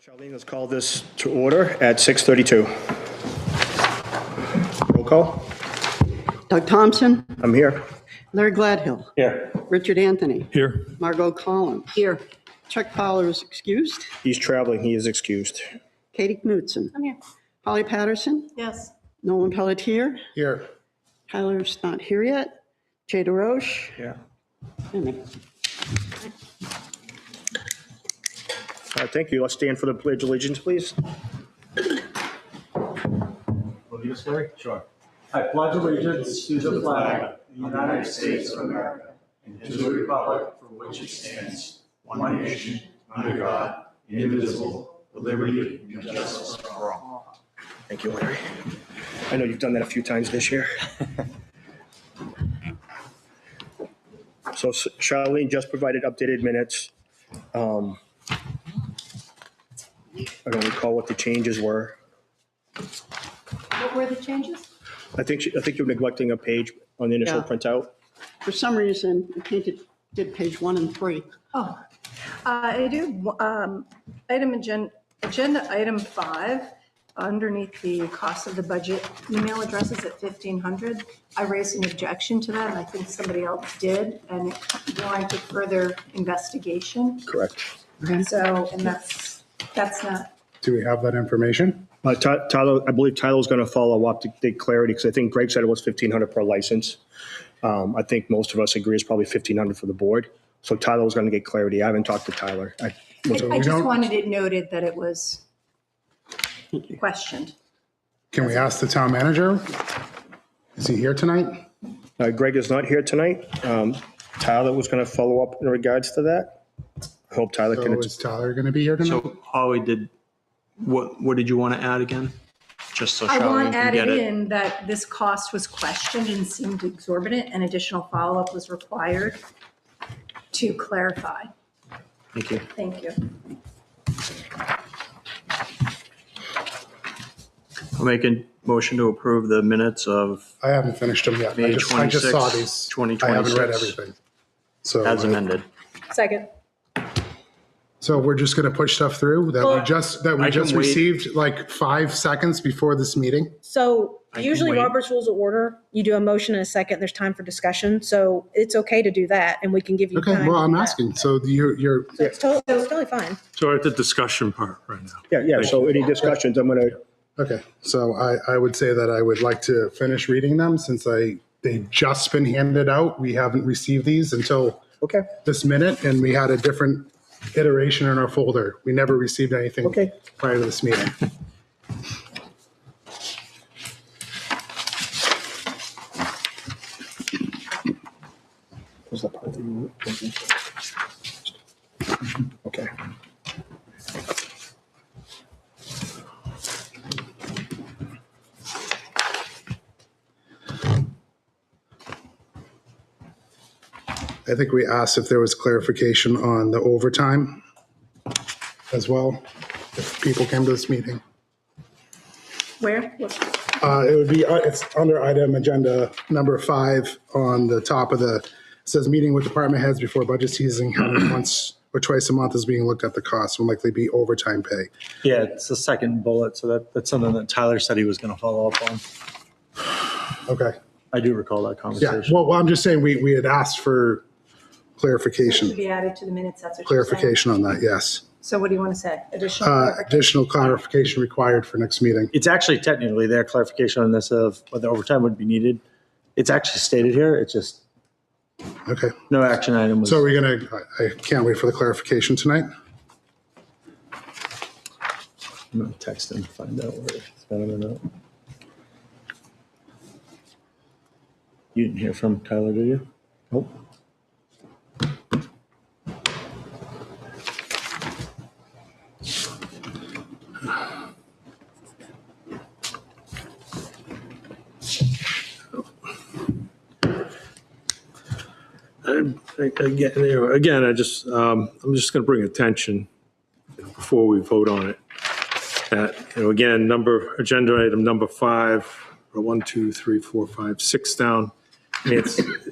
Charlene, let's call this to order at 6:32. Roll call. Doug Thompson, I'm here. Larry Gladhill, Here. Richard Anthony, Here. Margot Collins. Here. Chuck Fowler is excused. He's traveling. He is excused. Katie Knutson. I'm here. Holly Patterson. Yes. Nolan Pelletier. Here. Tyler's not here yet. Jay DeRoche. Yeah. And Thank you. Let's stand for the Pledge of Allegiance, please. Will you, Larry? Sure. I pledge allegiance to the flag of the United States of America and to the republic for which it stands, one nation, under God, indivisible, with liberty and justice for all. Thank you, Larry. I know you've done that a few times this year. So Charlene just provided updated minutes. I don't recall what the changes were. What were the changes? I think you're neglecting a page on the initial Yeah. printout. for some reason, I think it did page 1 and 3. Oh, I do, agenda item 5, underneath the cost of the budget, email addresses at 1,500. I raised an objection to that, and I think somebody else did, and it warranted further investigation. Correct. So, and that's not, Do we have that information? Tyler, I believe Tyler's going to follow up to get clarity, because I think Greg said it was 1,500 per license. I think most of us agree it's probably 1,500 for the board. So Tyler was going to get clarity. I haven't talked to Tyler. I just wanted it noted that it was questioned. Can we ask the town manager? Is he here tonight? Greg is not here tonight. Tyler was going to follow up in regards to that. I hope Tyler So can. is Tyler going to be here tonight? So Holly, what did you want to add again? Just so I Charlene want can get added it. in that this cost was questioned and seemed exorbitant, and additional follow-up was required to clarify. Thank you. Thank you. I'll make a motion to approve the minutes of I haven't finished them yet. May I just saw 26, these. I haven't 2026. read everything. So, as amended. Second. so we're just going to push stuff through that we just I can wait. received like 5 seconds before this meeting. So I can usually wait. Robert's Rules of Order, you do a motion and a second, there's time for discussion. So it's okay to do that and we can give you Okay, time. well, to I'm do that. asking. So you're So it's totally fine. So we're at the discussion part right now. Yeah. So any discussions, I'm going to. okay. So I would say that I would like to finish reading them since they've just been handed out. We haven't received these until Okay. this minute, and we had a different iteration in our folder. We never received anything Okay. prior to this meeting. Was that part that you were? Okay. I think we asked if there was clarification on the overtime as well, if people came to this meeting. Where? It would be, it's under item agenda number 5 on the top of it says meeting with department heads before budget season, counting once or twice a month is being looked at the cost, will likely be overtime pay. Yeah, it's the second bullet, so that's something that Tyler said he was going to follow up on. Okay. I do recall that Yeah, conversation. well, I'm just saying we had asked for To clarification, be added to the minutes, that's what you're saying. clarification on that, yes. So what do you want to say? Additional clarification? Additional clarification required for next meeting. It's actually technically their clarification on this of whether overtime would be needed. It's actually stated here. It's just Okay. no action item was. So we're going to, I can't wait for the clarification tonight. I'm going to text him, find out where it's been or not. You didn't hear from Tyler, did you? Nope. Again, I'm just going to bring attention before we vote on it. That, again, agenda item number 5, or 1, 2, 3, 4, 5, 6 down. I mean,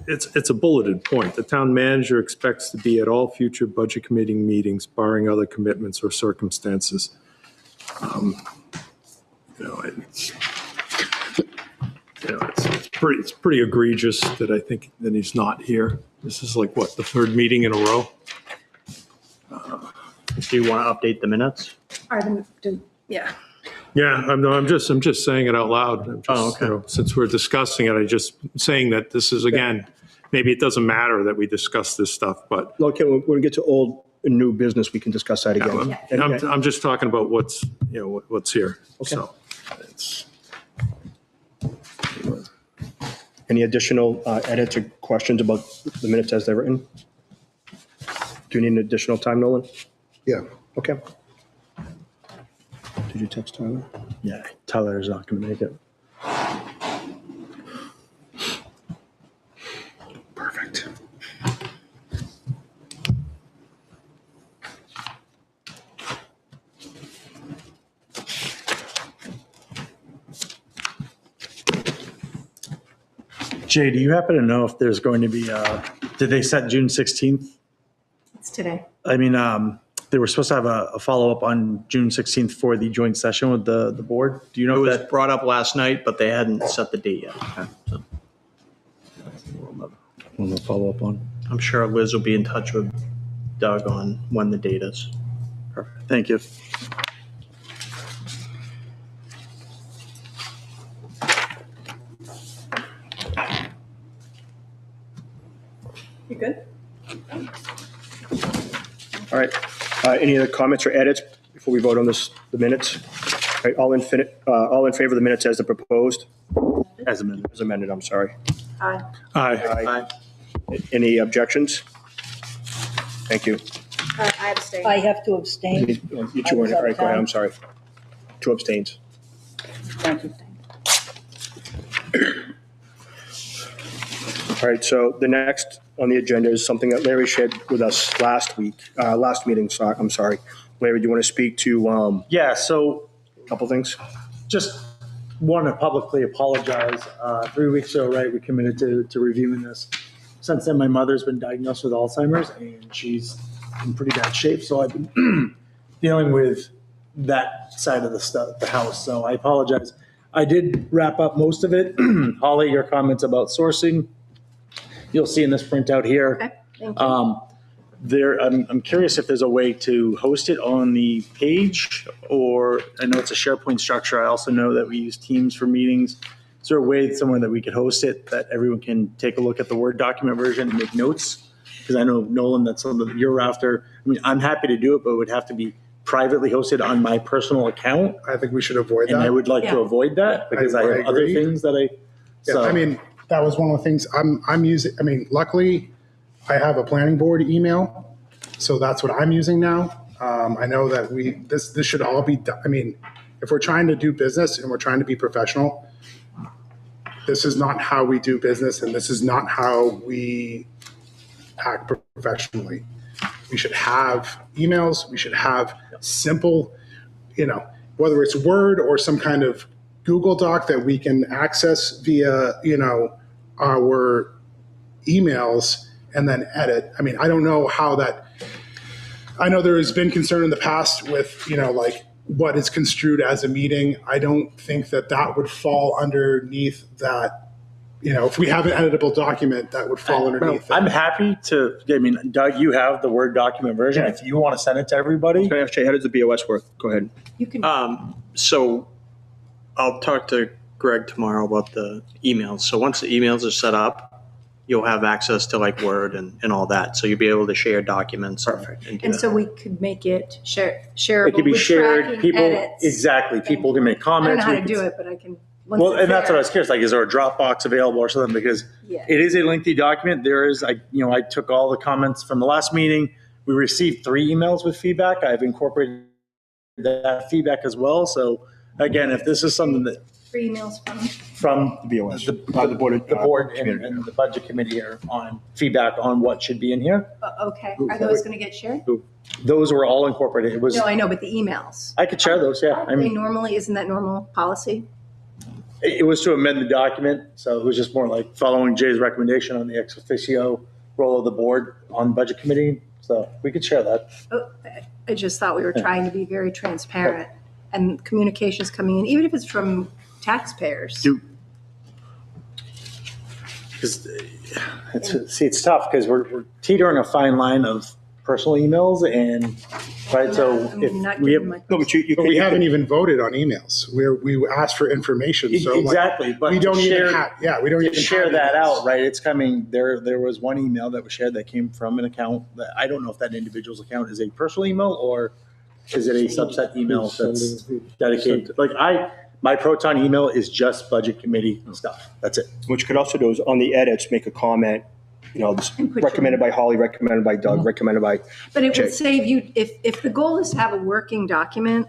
it's a bulleted point. The town manager expects to be at all future budget committee meetings barring other commitments or circumstances. It's pretty egregious that I think that he's not here. This is like, what, the third meeting in a row? Do you want to update the minutes? Yeah. Yeah, I'm just saying it out loud. I'm just, Oh, okay. Since we're discussing it, I just saying that this is, again, maybe it doesn't matter that we discuss this stuff, but Okay, when we get to old and new business, we can discuss that again. and I'm just talking about what's, what's here. So it's, Any additional edits or questions about the minutes as they're written? Do you need an additional time, Nolan? Yeah. Okay. Did you text Tyler? Yeah, Tyler's not going to make it. Perfect. Jay, do you happen to know if there's going to be, did they set June 16th? It's today. I mean, they were supposed to have a follow-up on June 16th for the joint session with the board. Do you It know was if that? brought up last night, but they hadn't set the date yet. So We'll follow up on. I'm sure Liz will be in touch with Doug on when the date is. Perfect. Thank you. You good? All right. Any other comments or edits before we vote on the minutes? All right, all in favor of the minutes as they're proposed? As amended. As amended, I'm sorry. Aye. aye. Any objections? Thank you. I abstain. I have to abstain. You two weren't, all right, go ahead, I'm sorry. Two abstains. Thank you. All right, so the next on the agenda is something that Larry shared with us last meeting, I'm sorry. Larry, do you want to speak to Yeah, so a couple things? just want to publicly apologize. 3 weeks ago, right, we committed to reviewing this. Since then, my mother's been diagnosed with Alzheimer's and she's in pretty bad shape. So I've been dealing with that side of the house. So I apologize. I did wrap up most of it. Holly, your comments about sourcing, you'll see in this printout here. Okay, thank you. I'm curious if there's a way to host it on the page, or I know it's a SharePoint structure. I also know that we use Teams for meetings. Is there a way somewhere that we could host it that everyone can take a look at the Word document version and make notes? Because I know, Nolan, that's something that you're after. I mean, I'm happy to do it, but it would have to be privately hosted on my personal account. I think we should avoid And I that. would like to Yeah. avoid that because I I have other agree. things that I. Yeah, So I mean, that was one of the things I'm using. I mean, luckily I have a planning board email, so that's what I'm using now. I know that this should all be, I mean, if we're trying to do business and we're trying to be professional, this is not how we do business and this is not how we act professionally. We should have emails, we should have simple, whether it's Word or some kind of Google Doc that we can access via, our emails and then edit. I mean, I don't know how I know there has been concern in the past with, like what is construed as a meeting. I don't think that would fall underneath that, if we have an editable document that would fall underneath that. I'm happy to, I mean, Doug, you have the Word document version. If you want to send it to everybody. Can I ask Jay, how does the BOS work? Go ahead. You can, So I'll talk to Greg tomorrow about the emails. So once the emails are set up, you'll have access to like Word and all that. So you'll be able to share documents. Perfect. And do and that. so we could make it shareable. It can be with shared, tracking people, edits. exactly, people can make I don't know comments. how we to can- do it, but I can. once Well, it's and that's what I there. was curious, like, is there a Dropbox available or something? Because Yeah. it is a lengthy document. There is, I took all the comments from the last meeting. We received 3 emails with feedback. I've incorporated that feedback as well. So again, if this is something that 3 emails from BOS. the board and the budget committee are on feedback on what should be in here, okay. Are those going to get shared? those were all incorporated. It was, No, I know, but the emails. I could share those, yeah. I They mean, normally, isn't that normal policy? It was to amend the document, so it was just more like following Jay's recommendation on the ex officio role of the board on budget committee. So we could share that. Oh, I just thought we were trying to be very transparent and communications coming in, even if it's from taxpayers. Because it's tough because we're teetering a fine line of personal emails and, right, so I'm if not we have. giving my- No, but you But can, we haven't even voted on emails. We asked for information, so like, Exactly, but we don't to even share- have, yeah, we don't To even share have that emails. out, right, it's coming, there was one email that was shared that came from an account that, I don't know if that individual's account is a personal email or is it a subset email that's dedicated, like my Proton email is just budget committee stuff, that's it. what you could also do is on the edits, make a comment, this And put recommended by Holly, recommended by Doug, recommended by, But it Jay. would save you, if the goal is to have a working document,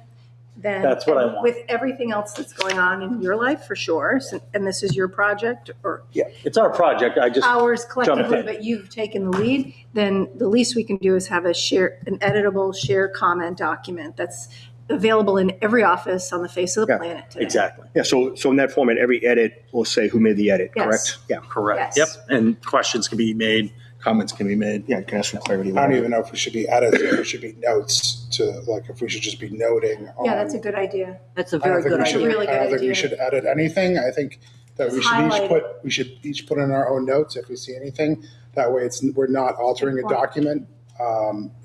then. That's what I want. With everything else that's going on in your life, for sure, and this is your project, or It's our project, I just, ours collectively, in. but you've taken the lead, then the least we can do is have an editable share comment document that's available in every office on the face of the Yeah, planet today. exactly. yeah, so in that format, every edit will say who made the edit, Yes. correct? Yeah, Correct. Yes. Yep, and questions can be made, comments can be made. yeah, you can ask for clarity. I don't even know if we should be edits or if it should be notes to, like, if we should just be noting. Yeah, that's a good idea. That's a I don't very think good we should, idea. Really I don't good think we idea. should edit anything. I think that we Just should highlight we should each put in our own notes if we see anything. That way we're not altering a point. document.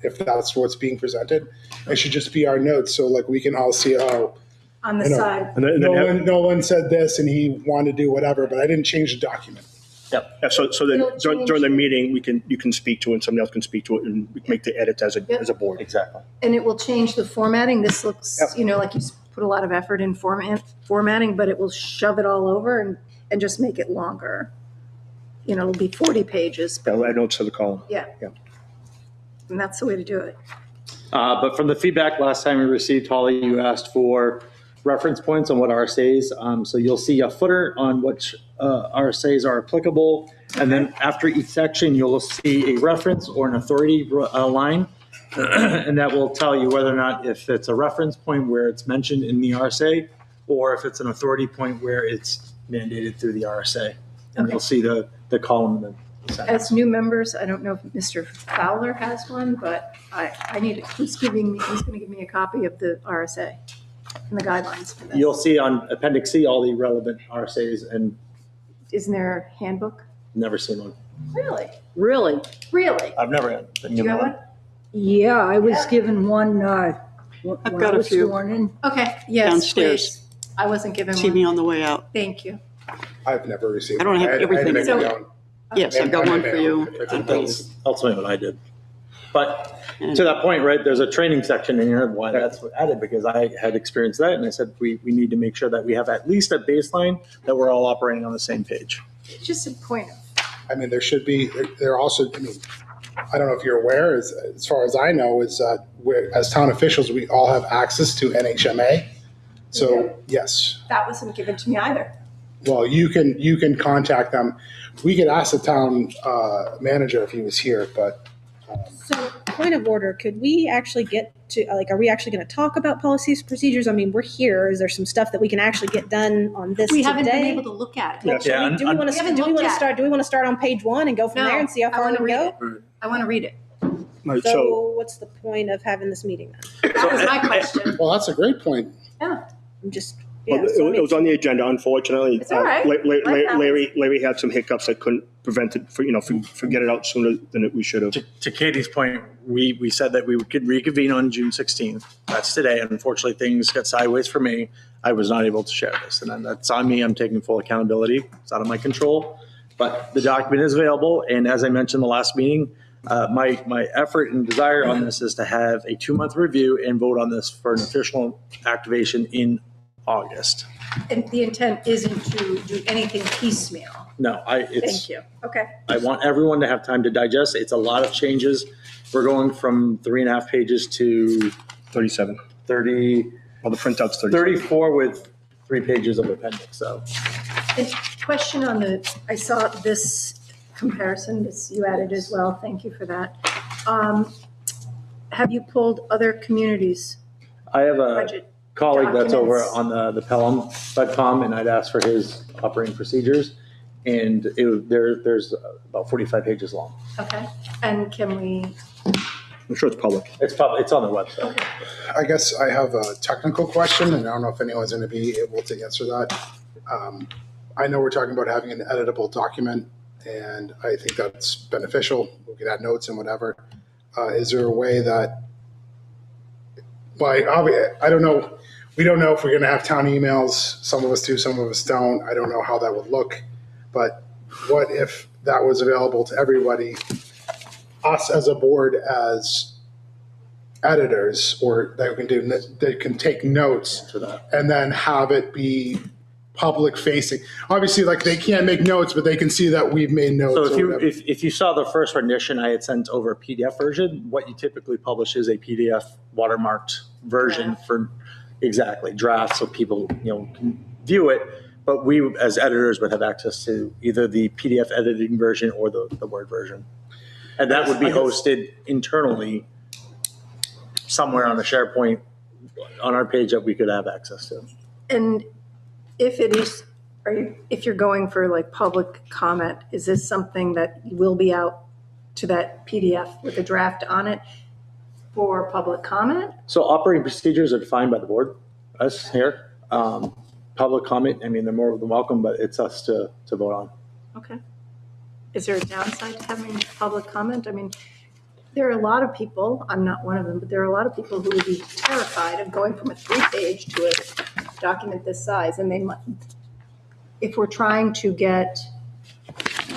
If that's what's being presented, it should just be our notes. So like we can all see, oh, On the I know. side, And then have- Nolan said this and he wanted to do whatever, but I didn't change the document. yeah, so then It'll change- during the meeting, you can speak to it, and somebody else can speak to it, and we can make the edits as a board. Exactly. and it will change the formatting. This looks, Yep. like you put a lot of effort in formatting, but it will shove it all over and just make it longer. It'll be 40 pages, I'll add notes to the column. yeah. Yeah. And that's the way to do it. But from the feedback last time we received, Holly, you asked for reference points on what RSAs. So you'll see a footer on which RSAs are applicable. And then after each section, you'll see a reference or an authority line. And that will tell you whether or not if it's a reference point where it's mentioned in the RSA or if it's an authority point where it's mandated through the RSA. And you'll see the column in the center. As new members, I don't know if Mr. Fowler has one, but I need, he's going to give me a copy of the RSA and the guidelines for this. You'll see on Appendix C all the relevant RSAs and Isn't there a handbook? never seen one. Really? Really? Really? I've never had. Do you have one? Yeah, I was given one, when got I a was few. sworn in. Okay, yes, Downstairs. please. I wasn't given See me one. on the way out. Thank you. I've never received. I don't have one. I everything. had to make So- my own. Yes, I've got one for you. That's ultimately what I did. But to that point, right, there's a training section in here, why that's added, because I had experienced that, and I said, we need to make sure that we have at least a baseline, that we're all operating on the same page. It's just a point of, I mean, there should be, there also, I mean, I don't know if you're aware, as far as I know, is that as town officials, we all have access to NHMA. So, yes, that wasn't given to me either. well, you can contact them. We could ask the town manager if he was here, but So, point of order, could we actually get to, are we actually going to talk about policies, procedures? I mean, we're here. Is there some stuff that we can actually get done on this We today? haven't been able to look at it. Yes. Yeah, Do we want we haven't to looked at it. start? Do we want to start on page 1 and go from No, there and see how I far want we to read go? it. I want to read it. Right, So, what's the point of having this meeting then? That was my question. well, that's a great point. Yeah. I'm just well, it was on the agenda, unfortunately. It's all right. Larry had some hiccups that couldn't prevent it, for get it out sooner than we should have. To Katie's point, we said that we could reconvene on June 16th. That's today. Unfortunately, things got sideways for me. I was not able to share this, and then that's on me. I'm taking full accountability. It's out of my control, but the document is available. And as I mentioned the last meeting, my effort and desire on this is to have a 2-month review and vote on this for an official activation in August. And the intent isn't to do anything piecemeal. No, Thank you. Okay. I want everyone to have time to digest. It's a lot of changes. We're going from 3.5 pages to 37. 30, Well, the printout's 37. 34 with 3 pages of appendix. So And question on I saw this comparison, this you added as well. Thank you for that. Have you pulled other communities' I have a budget? colleague that's over documents. on the Pelham.com, and I'd asked for his operating procedures. And there's about 45 pages long. Okay, and can we, I'm sure it's public. It's on the website. I guess I have a technical question, and I don't know if anyone's going to be able to answer that. I know we're talking about having an editable document, and I think that's beneficial. We can add notes and whatever. Is there a way that, I don't know. We don't know if we're going to have town emails. Some of us do, some of us don't. I don't know how that would look. But what if that was available to everybody, us as a board, as editors, or they can take notes and then have it be public facing? Obviously, like, they can't make notes, but they can see that we've made notes. So or whatever. if you saw the first rendition, I had sent over a PDF version. What you typically publish is a PDF watermarked version for exactly draft, so people can view it. But we, as editors, would have access to either the PDF editing version or the Word version. And that would be hosted internally somewhere on a SharePoint on our page that we could have access to. and if it is, if you're going for like public comment, is this something that will be out to that PDF with a draft on it for public comment? So operating procedures are defined by the board, us here. Public comment, I mean, they're more than welcome, but it's us to vote on. Okay. Is there a downside to having public comment? I mean, there are a lot of people, I'm not one of them, but there are a lot of people who would be terrified of going from a 3-page to a document this size. And they might, if we're trying to get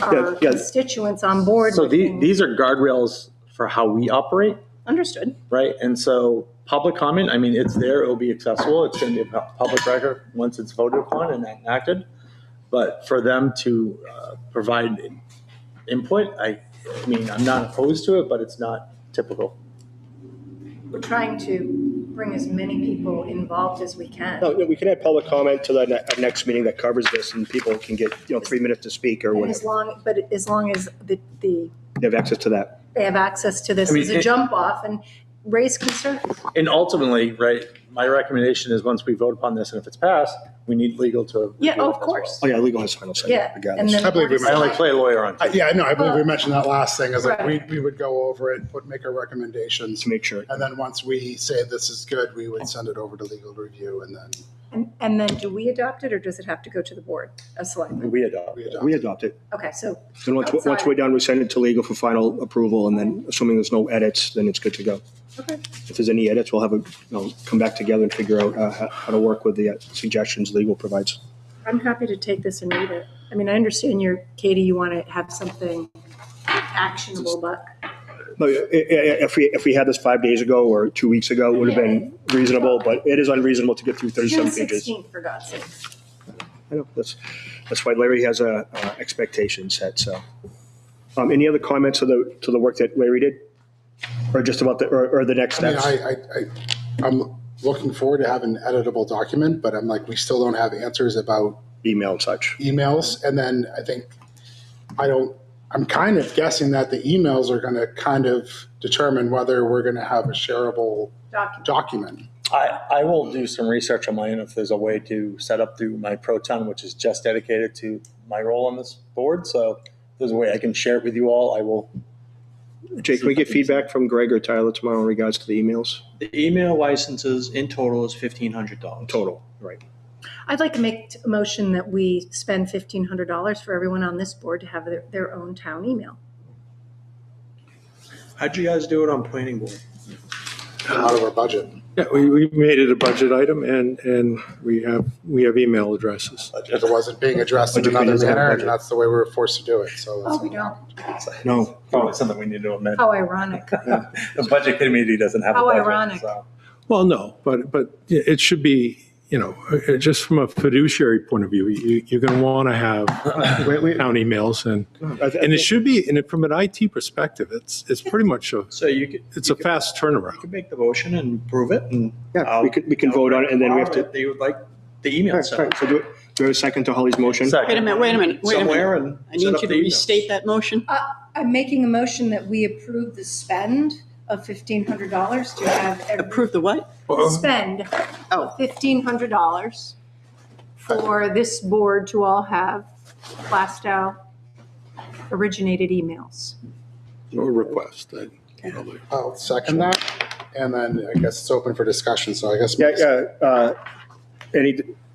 our constituents on board. So with things- these are guardrails for how we operate, Understood. right? And so public comment, I mean, it's there, it'll be accessible. It's going to be a public record once it's voted upon and enacted. But for them to provide input, I mean, I'm not opposed to it, but it's not typical. We're trying to bring as many people involved as we can. No, we can add public comment to the next meeting that covers this, and people can get 3 minutes to speak or And whatever. as long as the They have access to that. they have access to this I mean, as a jump off and raise concerns. And ultimately, right, my recommendation is once we vote upon this and if it's passed, we need legal to. Yeah, review it of as course. Oh, yeah, legal has final say. Yeah, and regardless. then. I believe we well. I only play a lawyer on. Yeah, no, I believe we mentioned that last thing, is like Right. we would go over it, make our recommendations. To make sure. And then once we say this is good, we would send it over to legal review, and then And then do we adopt it or does it have to go to the board as selectmen? We adopt. we adopt. We adopt it. Okay, so, Then once Outside. we're done, we send it to legal for final approval, and then assuming there's no edits, then it's good to go. okay. If there's any edits, we'll have come back together and figure out how to work with the suggestions legal provides. I'm happy to take this and read it. I mean, I understand Katie, you want to have something actionable, but No, if we had this 5 days ago or 2 weeks ago, it would have been reasonable, but it is unreasonable to get through June 37 pages. 16th, for God's sake. I know, that's why Larry has a expectation set, so. Any other comments to the work that Larry did? Or just about or the next I mean, steps? I'm looking forward to having an editable document, but I'm like, we still don't have answers about Email and such. emails. And then I'm kind of guessing that the emails are going to kind of determine whether we're going to have a shareable document. I will do some research on my own if there's a way to set up through my Proton, which is just dedicated to my role on this board. So if there's a way I can share it with you all, I will. Jake, can we get feedback from Greg or Tyler tomorrow in regards to the emails? The email licenses in total is $1,500. Total, right. I'd like to make a motion that we spend $1,500 for everyone on this board to have their own town email. How'd you guys do it on planning board? Out of our budget. Yeah, we made it a budget item, and we have email addresses. If it wasn't being addressed in Budget another committee's on manner, budget. and that's the way we were forced to do it, so. that's Oh, we don't. No, Probably something we need to amend. How ironic. The budget committee doesn't have a How budget. ironic. So. Well, no, but it should be, just from a fiduciary point of view, you're going to want to have town emails, and it should be, and from an IT perspective, it's pretty much So you could. it's you a could- fast You turnaround. could make the motion and prove it, and yeah, we can vote on it, and then we have to. They would like the email Right, set right. So do we have a second to Holly's motion? Second. Wait a minute. somewhere and I set need up you the to emails. restate that motion. I'm making a motion that we approve the spend of $1,500 to have every Approve the what? spend Oh. $1,500 for this board to all have Plastow originated emails. No request. I'll second that. And then I guess it's open for discussion. So I guess.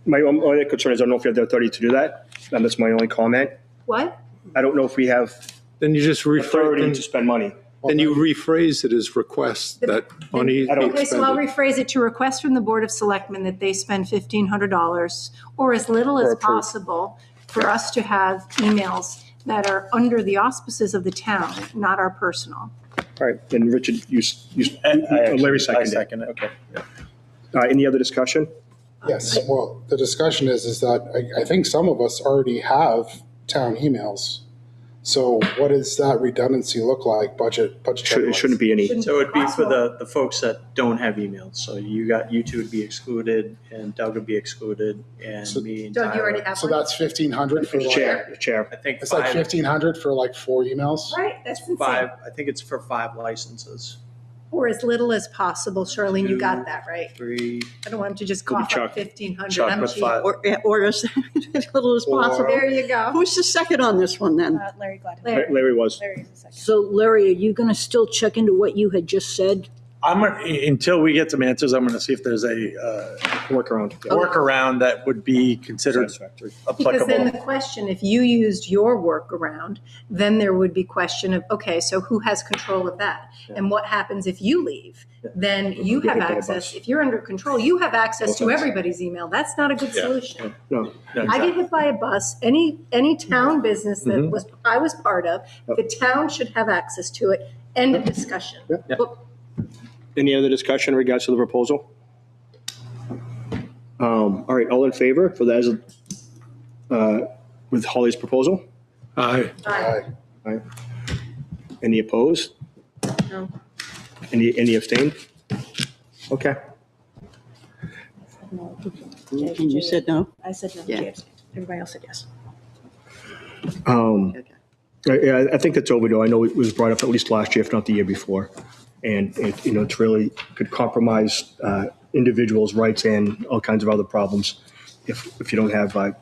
My only concern is I don't know if you have the authority to do that. And that's my only comment. What? I don't know if we have Then you just authority to rephrase, spend money. then you rephrase it as request that money be Okay, so I'll expended. rephrase it to request from the Board of Selectmen that they spend $1,500 or as little as Or approve. possible for us to have emails that are under the auspices of the town, not our personal. All right, then Richard, Larry seconded. it. Okay. Any other discussion? Yes, well, the discussion is that I think some of us already have town emails. So what does that redundancy look like budgetary? It shouldn't be any. So it'd be for the folks that don't have emails. So you two would be excluded, and Doug would be excluded, and So- me and Doug, you already Tyler. have So one? that's 1,500 for like, Chair. I think it's like 1,500 for like 4 emails? Right, that's insane. I think it's for 5 licenses. Or as little as possible. Charlene, you got that right. 3. I don't want him to just It'll be cough up Chuck. 1,500. Chuck I'm with cheap. 5. Or as little as possible. There you go. Who's the second on this one then? Larry Gladden. Larry was. Larry's the second. So Larry, are you going to still check into what you had just said? Until we get some answers, I'm going to see if there's a Workaround. workaround that would be considered Satisfactory. Because then applicable. the question, if you used your workaround, then there would be question of, okay, so who has control of that? And what happens if you leave? Then you have hit by a access, bus. if you're under control, you have access to Offense. everybody's email. That's not a good solution. No, I get hit by a bus, any town business that I was part of, the town should have access to it. End of discussion. any other discussion in regards to the proposal? All right, all in favor for that with Holly's proposal? Aye. Aye. Any opposed? No. Any abstained? Okay. And you said no? I said no. Yeah. Jay abstained. Everybody else said yes. I think that's overdue. I know it was brought up at least last year, if not the year before. And it's really could compromise individuals' rights and all kinds of other problems if you don't have a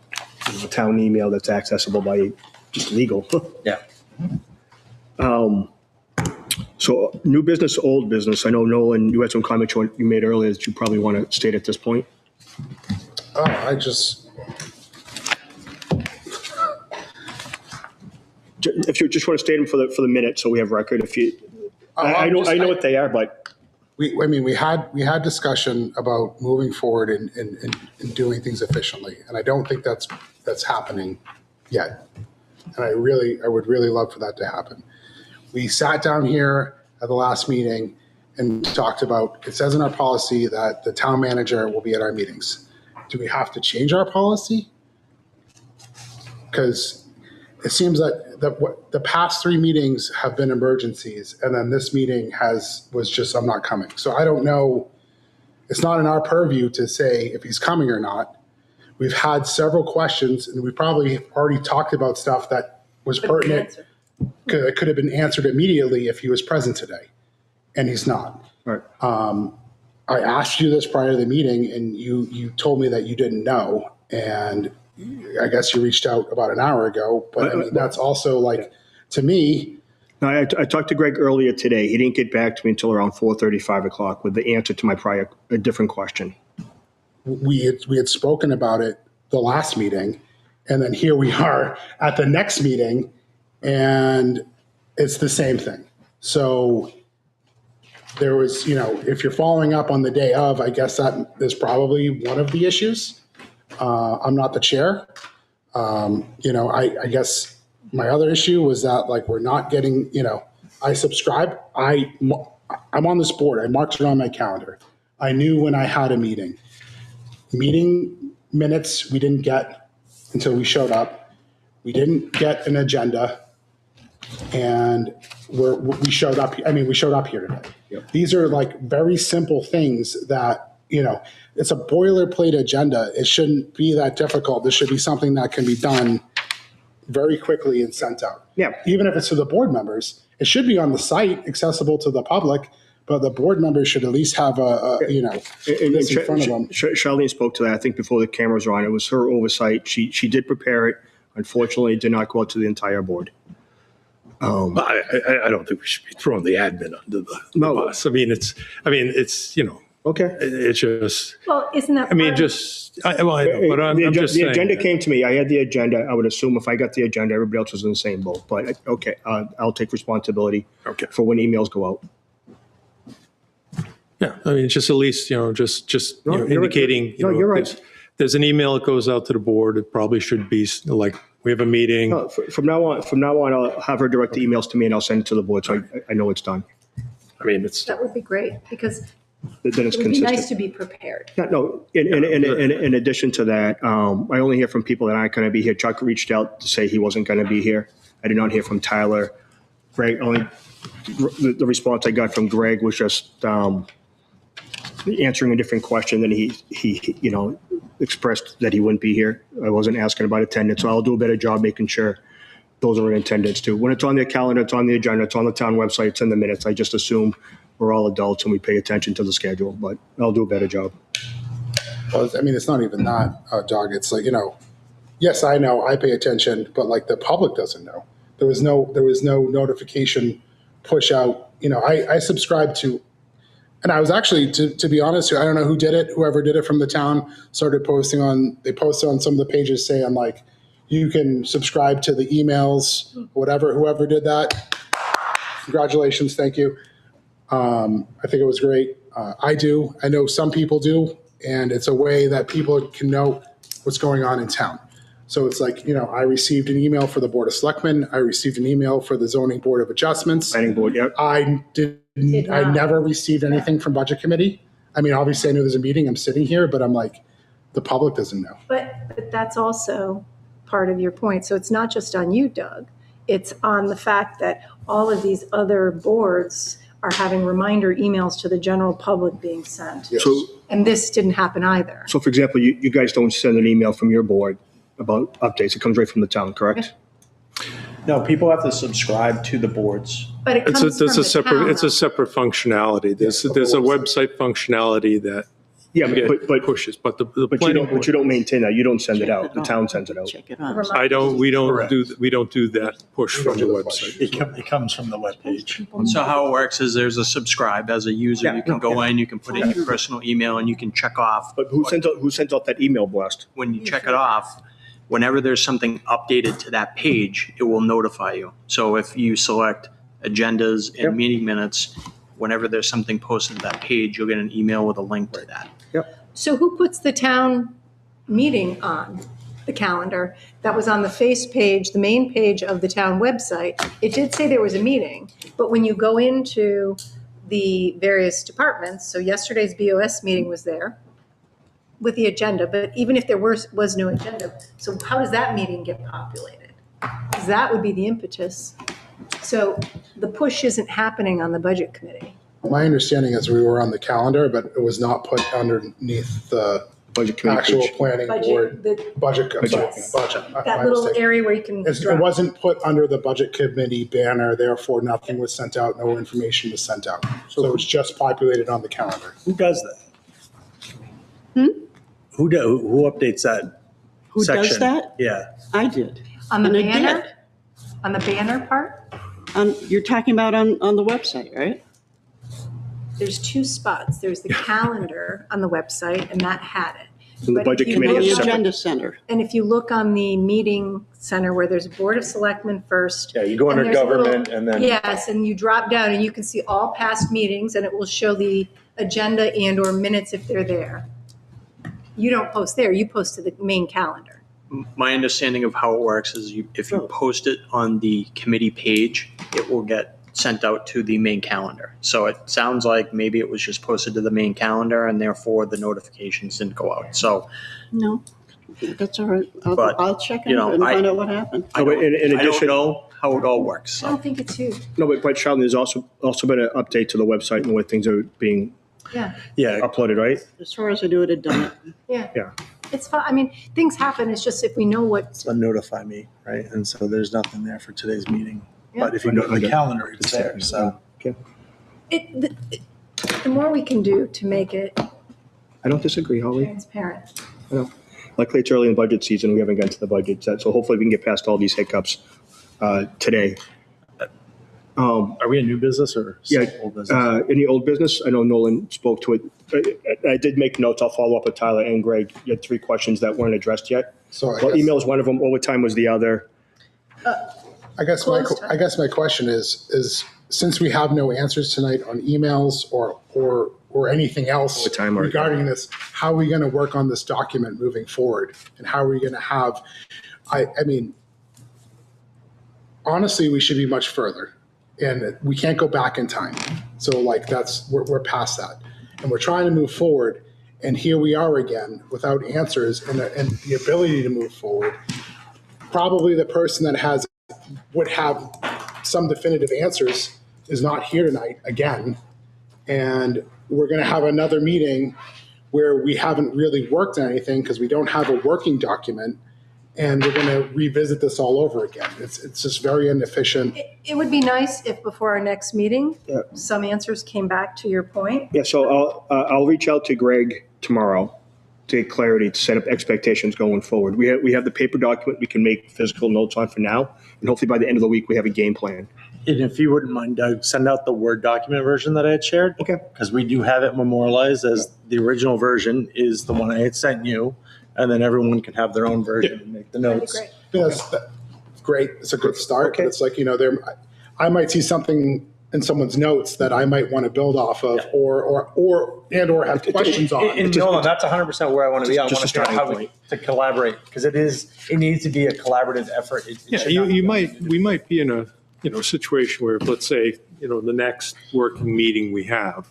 town email that's accessible by just legal. Yeah. So new business, old business. I know, Nolan, you had some comments you made earlier that you probably want to state at this point. Oh, I just, If you just want to state them for the minute, so we have record. If you, I know what they are, but we had discussion about moving forward and doing things efficiently. And I don't think that's happening yet. And I would really love for that to happen. We sat down here at the last meeting and talked about, it says in our policy that the town manager will be at our meetings. Do we have to change our policy? Because it seems that what the past 3 meetings have been emergencies, and then this meeting was just, I'm not coming. So I don't know, it's not in our purview to say if he's coming or not. We've had several questions, and we probably already talked about stuff that was pertinent. Could have been answered immediately if he was present today, and he's not. right. I asked you this prior to the meeting, and you told me that you didn't know, and I guess you reached out about an hour ago. But I mean, that's also like, to me, I talked to Greg earlier today. He didn't get back to me until around 4:30, 5 o'clock with the answer to my a different question. we had spoken about it the last meeting, and then here we are at the next meeting, and it's the same thing. So there was, if you're following up on the day of, I guess that is probably one of the issues. I'm not the chair. I guess my other issue was that like we're not getting, I subscribe. I'm on this board. I marked it on my calendar. I knew when I had a meeting. Meeting minutes we didn't get until we showed up. We didn't get an agenda, and we showed up. I mean, we showed up here today. Yep. These are like very simple things that, it's a boilerplate agenda. It shouldn't be that difficult. This should be something that can be done very quickly and sent out. Yeah. Even if it's to the board members, it should be on the site, accessible to the public, but the board members should at least have this in front of them. Charlene spoke to that, I think, before the cameras were on. It was her oversight. She did prepare it. Unfortunately, it did not go out to the entire board. I don't think we should be throwing the admin under the bus. I mean, it's Okay. it's just, Well, isn't that? I mean, part of- just, I know, but I'm just The saying. agenda came to me. I had the agenda. I would assume if I got the agenda, everybody else was in the same boat. But, okay, I'll take responsibility Okay. for when emails go out. Yeah, I mean, just at least, just No, you're right. indicating, No, you're right. there's an email that goes out to the board. It probably should be like, we have a meeting. From now on, I'll have her direct the emails to me and I'll send it to the board, so I know it's done. I mean, it's, That would be great, because Then it's it would be nice consistent. to be prepared. No, in addition to that, I only hear from people that aren't going to be here. Chuck reached out to say he wasn't going to be here. I did not hear from Tyler. Greg, the response I got from Greg was just answering a different question than he expressed that he wouldn't be here. I wasn't asking about attendance, so I'll do a better job making sure those are in attendance too. When it's on their calendar, it's on the agenda, it's on the town website, it's in the minutes. I just assume we're all adults and we pay attention to the schedule, but I'll do a better job. Well, I mean, it's not even that, Doug. It's like, yes, I know, I pay attention, but like the public doesn't know. There was no notification push out. I subscribe to, and I was actually, to be honest, I don't know who did it. Whoever did it from the town started posted on some of the pages saying like, you can subscribe to the emails, whoever did that. Congratulations. Thank you. I think it was great. I do. I know some people do. And it's a way that people can know what's going on in town. So it's like, I received an email for the Board of Selectmen. I received an email for the Zoning Board of Adjustments. Planning board, yep. I never received anything from Budget Committee. I mean, obviously I knew there's a meeting. I'm sitting here, but I'm like, the public doesn't know. But that's also part of your point. So it's not just on you, Doug. It's on the fact that all of these other boards are having reminder emails to the general public being sent. Yes. So, And this didn't happen either. so for example, you guys don't send an email from your board about updates. It comes right from the town, correct? No, people have to subscribe to the boards. But it comes from it's a the separate, town, it's a though. separate functionality. There's a website functionality that Yeah, but pushes, but the you planning don't board, maintain that. You don't send it out. The town sends it out. Check it out. we don't Correct. do that push from the website. It comes from the webpage. So how it works is there's a subscribe. As a user, Yeah, you can no, go in, you can put in your personal email, and you can check off. But who sends out that email blast? When you check it off, whenever there's something updated to that page, it will notify you. So if you select agendas and Yep. meeting minutes, whenever there's something posted to that page, you'll get an email with a link to that. So who puts the town meeting on the calendar? That was on the face page, the main page of the town website. It did say there was a meeting, but when you go into the various departments, so yesterday's BOS meeting was there with the agenda, but even if there was no agenda, so how does that meeting get populated? Because that would be the impetus. So the push isn't happening on the budget committee. My understanding is we were on the calendar, but it was not put underneath the Budget committee actual page. planning board. Budget, Budget. I'm sorry, Yes. budget. that My little mistake. area where you can. It drop. wasn't put under the budget committee banner, therefore nothing was sent out, no information was sent out. So it was just populated on the calendar. Who does that? Who updates that Who section? does that? Yeah. I did. On the And I banner? did. On the banner part? You're talking about on the website, right? There's two spots. There's the calendar on the website, and that had it. And the But budget if you committee On look the is separate. agenda center. And if you look on the meeting center where there's a Board of Selectmen first. Yeah, you go and under there's a little- government and then. Yes, and you drop down and you can see all past meetings, and it will show the agenda and/or minutes if they're there. You don't post there, you post to the main calendar. My understanding of how it works is if you post it on the committee page, it will get sent out to the main calendar. So it sounds like maybe it was just posted to the main calendar and therefore the notifications didn't go out. So No, that's all right. But, I'll check you it know, and I- find out what happened. I but don't, in I don't addition- know how it all works. I So don't think it's you. No, but Charlie, there's also been an update to the website and where things are being Yeah, Yeah. uploaded, right? As far as I knew, it had done it. yeah. Yeah. It's fine. I mean, things happen. It's just if we know what, So notify me, right? And so there's nothing there for today's meeting. But if you go to the calendar, it's there, so. The more we can do to make it I don't disagree, Holly. transparent. Luckily, it's early in budget season. We haven't gotten to the budget yet, so hopefully we can get past all these hiccups today. Are we a new business or still Yeah, old business? any old business? I know Nolan spoke to it. I did make notes. I'll follow up with Tyler and Greg. You had 3 questions that weren't addressed yet. So Well, email is one of them. Overtime was the other. I guess my question is since we have no answers tonight on emails or anything else Overtime or- regarding this, how are we going to work on this document moving forward? And how are we going to have, I mean, honestly, we should be much further. And we can't go back in time. So like we're past that. And we're trying to move forward. And here we are again without answers and the ability to move forward. Probably the person that would have some definitive answers is not here tonight again. And we're going to have another meeting where we haven't really worked on anything because we don't have a working document. And we're going to revisit this all over again. It's just very inefficient. It would be nice if before our next meeting, some answers came back to your point. Yeah, so I'll reach out to Greg tomorrow to get clarity, to set up expectations going forward. We have the paper document we can make physical notes on for now, and hopefully by the end of the week, we have a game plan. And if you wouldn't mind, Doug, send out the Word document version that I had shared. Okay. Because we do have it memorialized as the original version is the one I had sent you. And then everyone can have their own version and make the That'd be notes. great. That's great. It's a good start. Okay. But it's like, I might see something in someone's notes that I might want to build off of or have questions on. And Nolan, that's 100% where I want to be. I want Just to a figure out starting how to collaborate because it needs to be a collaborative effort. It Yeah, should not be we might be in a situation where, let's say, the next working meeting we have,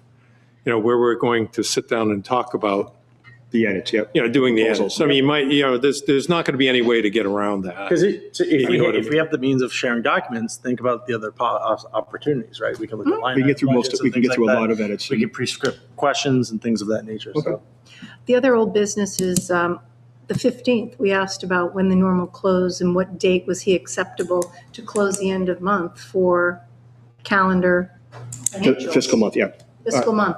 where we're going to sit down and talk about, The edits, yep. doing the edits. I mean, there's not going to be any way to get around that. Because if You know what I we have the means of sharing documents, think about the other opportunities, right? We can look at line We can get through budgets and we can things get through like a lot that. of edits. We can pre-script questions and things of that nature. So The other old business is the 15th. We asked about when the normal close and what date was he acceptable to close the end of month for calendar financials. Fiscal month, yeah. Fiscal month.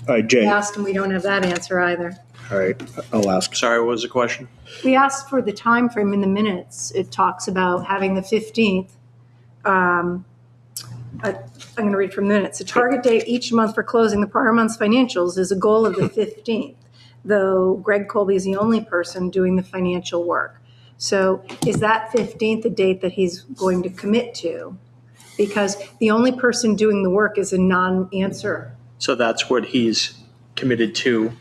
All right, We Jay. asked and we don't have that answer either. All right, I'll ask. Sorry, what was the question? We asked for the time frame in the minutes. It talks about having the 15th. I'm going to read from the minutes. The target date each month for closing the prior month's financials is a goal of the 15th, though Greg Colby is the only person doing the financial work. So is that 15th the date that he's going to commit to? Because the only person doing the work is a non-answer. So that's what he's committed to,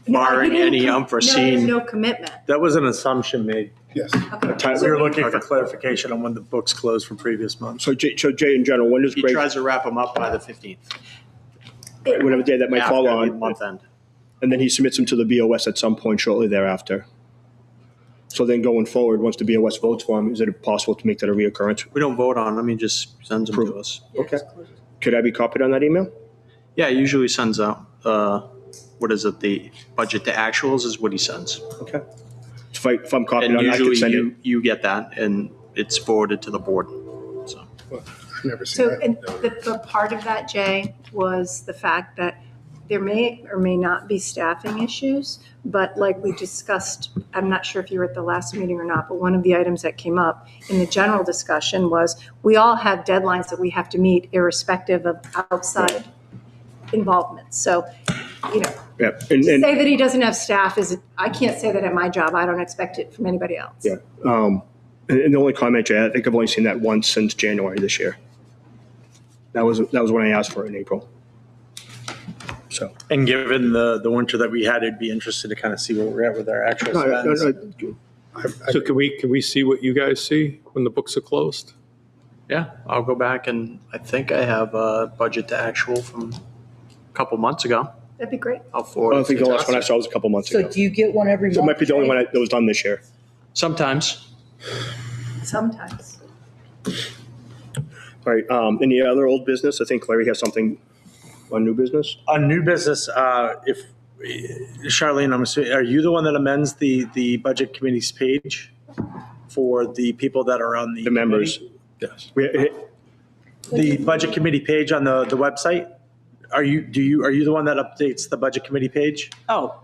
No, barring he didn't any No, unforeseen. there's no commitment. that was an assumption made. Yes. Okay. We were looking for clarification on when the books closed from previous months. So Jay, in general, when does He Greg, tries to wrap them up by the 15th. whatever day that might fall after the on, month end. and then he submits them to the BOS at some point shortly thereafter? So then going forward, once the BOS votes for him, is it possible to make that a reoccurrence? We don't vote on them, he just sends them to us. Okay. Could I be copied on that email? Yeah, he usually sends out, the budget to actuals is what he sends. Okay. If I'm copied And on, I can usually send it. you get that and it's forwarded to the board, so. I've never seen So, that. and the part of that, Jay, was the fact that there may or may not be staffing issues, but like we discussed, I'm not sure if you were at the last meeting or not, but one of the items that came up in the general discussion was we all have deadlines that we have to meet irrespective of outside involvement. So, Yeah, to say that he doesn't have staff is, I can't say that at my job. I don't expect it from anybody else. yeah. And the only comment, Jay, I think I've only seen that once since January this year. That was when I asked for it in April. So. And given the winter that we had, I'd be interested to kind of see where we're at with our actual spends. So can we see what you guys see when the books are closed? Yeah, I'll go back and I think I have a budget to actual from a couple months ago. That'd be great. I'll forward I it think to the you. last one I saw was a couple months So ago. do you get one every So it month? might be the only one that was done this year. Sometimes. Sometimes. All right, any other old business? I think Larry has something on new business. On new business, if Charlene, I'm assuming, are you the one that amends the budget committee's page for the people that are on the The members. committee? Yes. The budget committee page on the website, are you the one that updates the budget committee page? Oh,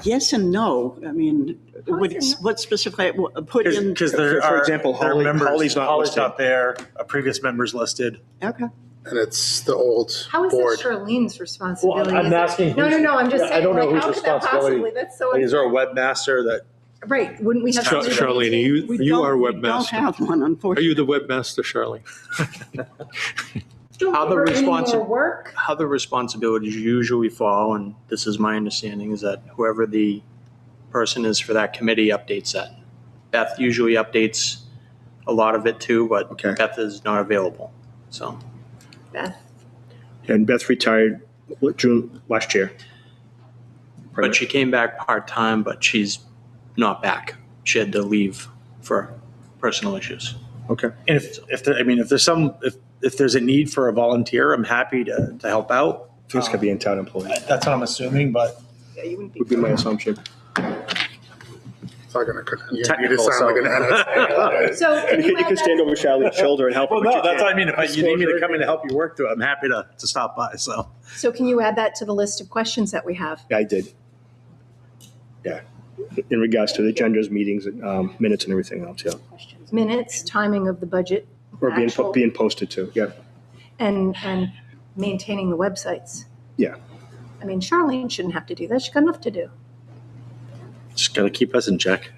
yes and no. I mean, what specifically, put in, Because there For are, example, there are Holly- members, Holly's not listed. not there, a previous member's listed. okay. And it's the old How is board. that Charlene's responsibility? I'm Is it- asking No, who's- I'm just I saying, don't know like, whose how could that responsibility- possibly, that's so. Like, is there a webmaster that? Right, wouldn't we have? somebody to Charlene, maintain- you are We don't webmaster. have one, Are unfortunately. you the webmaster, Charlene? Don't How the give her any responsi- more work. How the responsibilities usually fall, and this is my understanding, is that whoever the person is for that committee updates that. Beth usually updates a lot of it too, but Okay. Beth is not available, so. Beth, And Beth retired June last year. But she came back part-time, but she's not back. She had to leave for personal issues. Okay. And if there's a need for a volunteer, I'm happy to help out. This could be in town employee, That's what I'm assuming, but yeah, you wouldn't be. would be my assumption. It's not gonna, you Technical, just sound like an NSA. So can You you add can stand that? over Charlene's shoulder and help her. well, but no, you that's can't. what I mean. If you need me to come in to help you work through it, I'm happy to stop by. So So can you add that to the list of questions that we have? Yeah, I did. Yeah, in regards to the agendas, meetings, and minutes and everything else, yeah. Minutes, timing of the budget. Or actual- being posted too, yeah. And maintaining the websites. Yeah. I mean, Charlene shouldn't have to do that. She's got enough to do. just gotta keep us in check.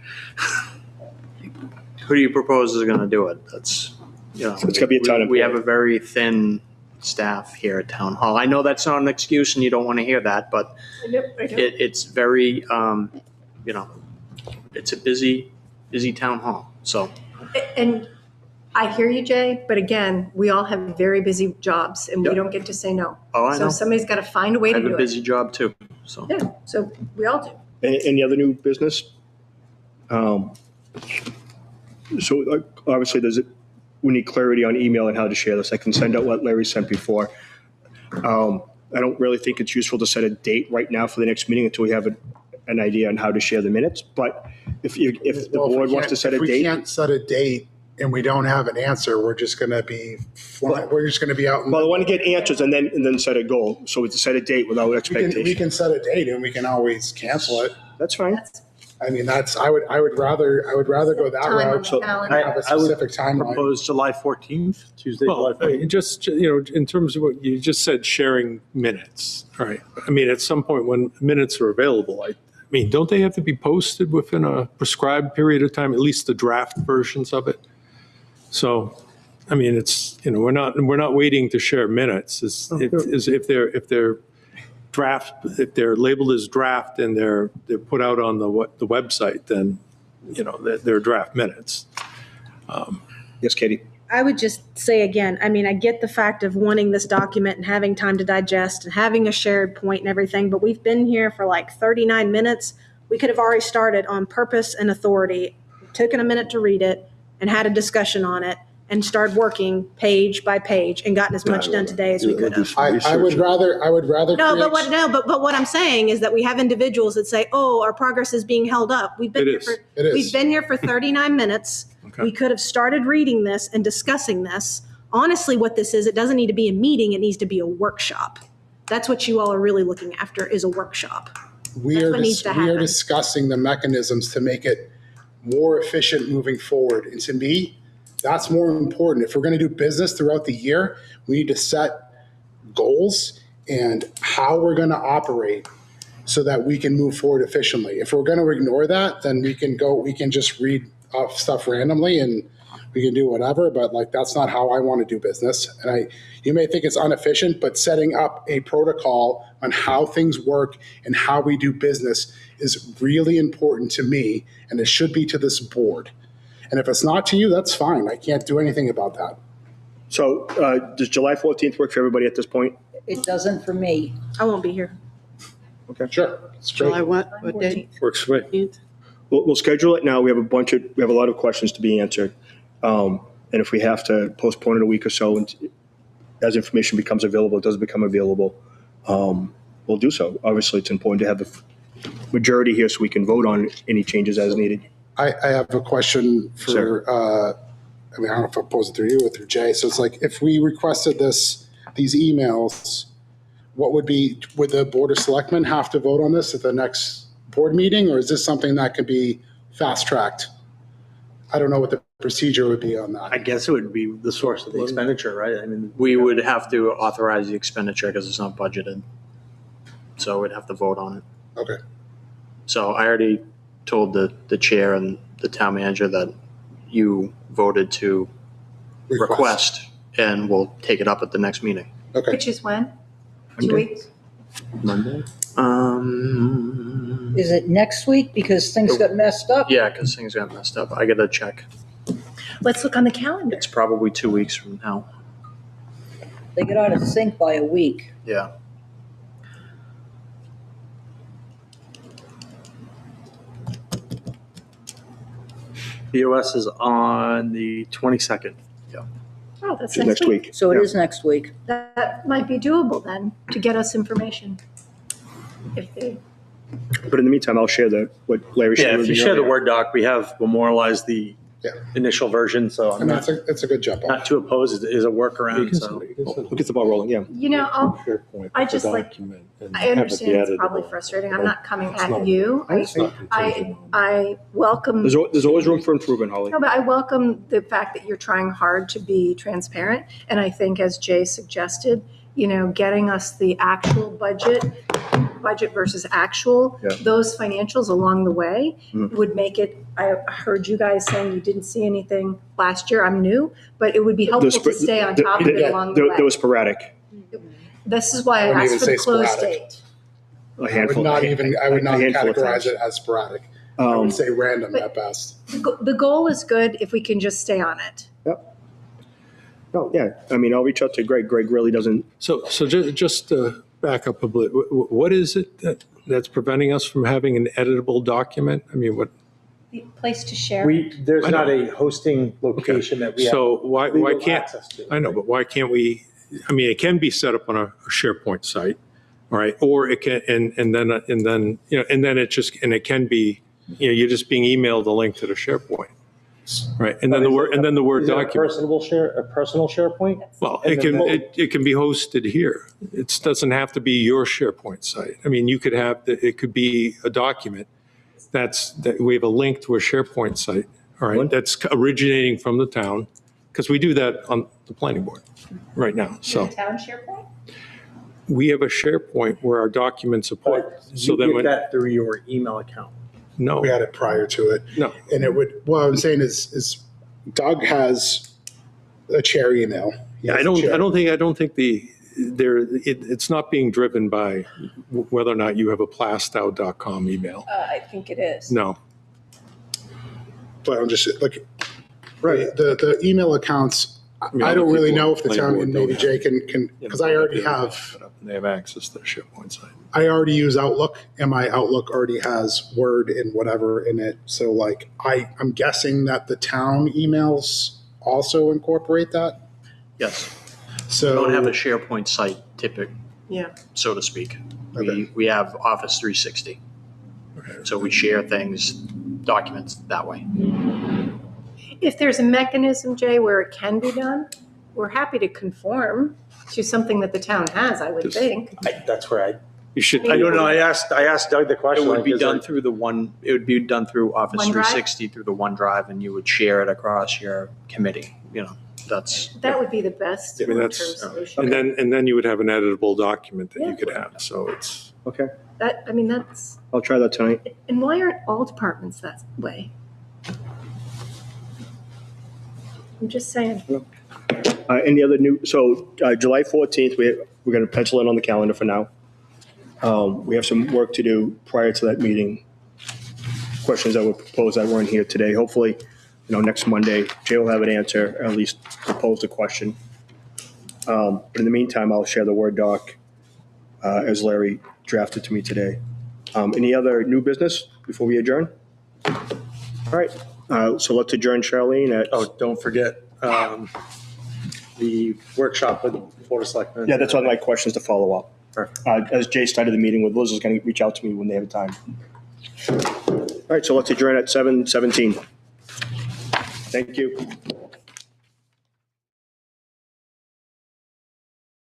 Who do you propose is gonna do it? That's, It's gotta be a town we have employee. a very thin staff here at Town Hall. I know that's not an excuse and you don't want to hear that, but it's very, it's a busy town hall, so. And I hear you, Jay, but again, we all have very busy jobs and we Yep. don't get to say no. Oh, I So know. somebody's got to find a way I to have do a it. busy job too, so. Yeah, so we all do. Any other new business? So obviously we need clarity on email and how to share this. I can send out what Larry sent before. I don't really think it's useful to set a date right now for the next meeting until we have an idea on how to share the minutes. But if the Well, if we board wants can't- to set a If we date, can't set a date and we don't have an answer, we're just gonna be flying, we're just gonna be out. well, I want to get answers and then set a goal. So it's set a date without We expectation. can set a date and we can always cancel it. That's fine. I mean, I would rather go that Time on route. the So calendar. have a I would specific timeline. propose July 14th, Tuesday, July Well, 14th. just, in terms of what you just said, sharing minutes, right? I mean, at some point when minutes are available, I mean, don't they have to be posted within a prescribed period of time, at least the draft versions of it? So, I mean, it's, we're not waiting to share minutes. If they're draft, if they're labeled as draft and they're put out on the website, then, they're draft minutes. Yes, Katie. I would just say again, I mean, I get the fact of wanting this document and having time to digest and having a shared point and everything, but we've been here for like 39 minutes. We could have already started on purpose and authority, taken a minute to read it and had a discussion on it and started working page by page and gotten as much done today as we could have. I would rather No, create- but what I'm saying is that we have individuals that say, "Oh, our progress is being held up." We've been It here is. for It is. we've been here for 39 minutes. Okay. We could have started reading this and discussing this. Honestly, what this is, it doesn't need to be a meeting, it needs to be a workshop. That's what you all are really looking after, is a workshop. we That's are what needs to we are happen. discussing the mechanisms to make it more efficient moving forward. And to me, that's more important. If we're going to do business throughout the year, we need to set goals and how we're going to operate so that we can move forward efficiently. If we're going to ignore that, then we can just read off stuff randomly and we can do whatever, but like, that's not how I want to do business. And you may think it's inefficient, but setting up a protocol on how things work and how we do business is really important to me, and it should be to this board. And if it's not to you, that's fine. I can't do anything about that. So does July 14th work for everybody at this point? It doesn't for me. I won't be here. Sure. It's great. July what date? Works for me. We'll schedule it now. We have a lot of questions to be answered. And if we have to postpone it a week or so, and as information becomes available, it does become available, we'll do so. Obviously, it's important to have the majority here so we can vote on any changes as needed. I have a question for I mean, I don't know if I posed it through you or through Jay. So it's like, if we requested these emails, would the Board of Selectmen have to vote on this at the next board meeting? Or is this something that could be fast tracked? I don't know what the procedure would be on I that. guess it would be the source of the expenditure, right? I mean, We would have to authorize the expenditure because it's not budgeted. So we'd have to vote on it. Okay. So I already told the chair and the town manager that you voted to request, and we'll take it up at the next meeting. Okay. Which is when? 2 Monday. weeks? Monday? Is it next week because things got messed up? Yeah, because things got messed up. I gotta check. Let's look on the calendar. It's probably 2 weeks from now. They get out of sync by a week. Yeah. BOS is on the 22nd. Oh, that's So next week. So it Yeah. is next week. That might be doable then, to get us information. If they, But in the meantime, I'll share what Larry shared Yeah, with if you me share the earlier. Word doc, we have memorialized the Yeah. initial version, so I I'm mean, not, it's a good jump not off. too opposed. It is a workaround, so. We'll get the ball rolling, yeah. you know, SharePoint, I just the like- document, and I have it be understand it's editable. probably frustrating. I'm not coming It's not- at you. It's not contingent on- I welcome, There's always room for improvement, Holly. no, but I welcome the fact that you're trying hard to be transparent. And I think, as Jay suggested, you know, getting us the actual budget versus actual, Yeah. those financials along the way Mhm. would make it, I heard you guys saying you didn't see anything last year. I'm new, but it would be helpful to stay on top of it along the There way. was sporadic, This is why I wouldn't asked even for the say close sporadic. date. a I would handful. not a handful of categorize times. it as sporadic. I Um, would say random but- at best. The goal is good if we can just stay on it. No, yeah, I mean, I'll reach out to Greg. Greg really doesn't, So just to back up a bit, what is it that's preventing us from having an editable document? I mean, what, The place to share. There's I know. not a hosting location that we have so why legal can't, access to. I know, but why can't we, I mean, it can be set up on a SharePoint site, all right? Or it can, and then, you know, and then it just, and it can be, you know, you're just being emailed a link to the SharePoint, right? And then the Word Is it a document. personal SharePoint? Well, and it then can, we'll- it can be hosted here. It doesn't have to be your SharePoint site. I mean, you could have, it could be a document that we have a link to a SharePoint site, all right, that's originating from the town, because we do that on the planning board right now. So Town SharePoint? we have a SharePoint where our documents are put. So You then get when, that through your email account. no, We had it prior to it. no, And it would, what I'm saying is Doug has a chair email. He has I a don't chair. think it's not being driven by whether or not you have a plastow.com email. I think it is. No. But I'm just like, right, the email accounts, mean, I don't other really people know on if the the town, planning and board maybe don't Jay have can, because I already have, They have access to the SharePoint site. I already use Outlook and my Outlook already has Word and whatever in it. So like, I'm guessing that the town emails also incorporate that. Yes. So. We don't have a SharePoint site Yeah. so to speak. Okay. We have Office 360. So we share things, documents that way. If there's a mechanism, Jay, where it can be done, we're happy to conform to something that the town has, I would Just- think. That's where You should. I don't know. I asked Doug the It question. would be like, is done there- through it would be done through Office OneDrive? 360 through the OneDrive, and you would share it across your committee. You know, that's, That would be the best I mean, long-term that's- solution. And then you would have an editable document that Yeah. you could have. So it's, okay, That's, I'll try that tonight. and why aren't all departments that way? I'm just saying. Any other July 14th, we're going to pencil in on the calendar for now. We have some work to do prior to that meeting. Questions that were proposed that weren't here today. Hopefully, next Monday, Jay will have an answer, or at least propose the question. But in the meantime, I'll share the Word doc as Larry drafted to me today. Any other new business before we adjourn? All right, so let's adjourn, Charlene, at. Oh, don't forget the workshop with the Board of Selectmen. Yeah, that's on my questions to follow up. Perfect. As Jay started the meeting with, Liz is going to reach out to me when they have time. All right, so let's adjourn at 7:17. Thank you.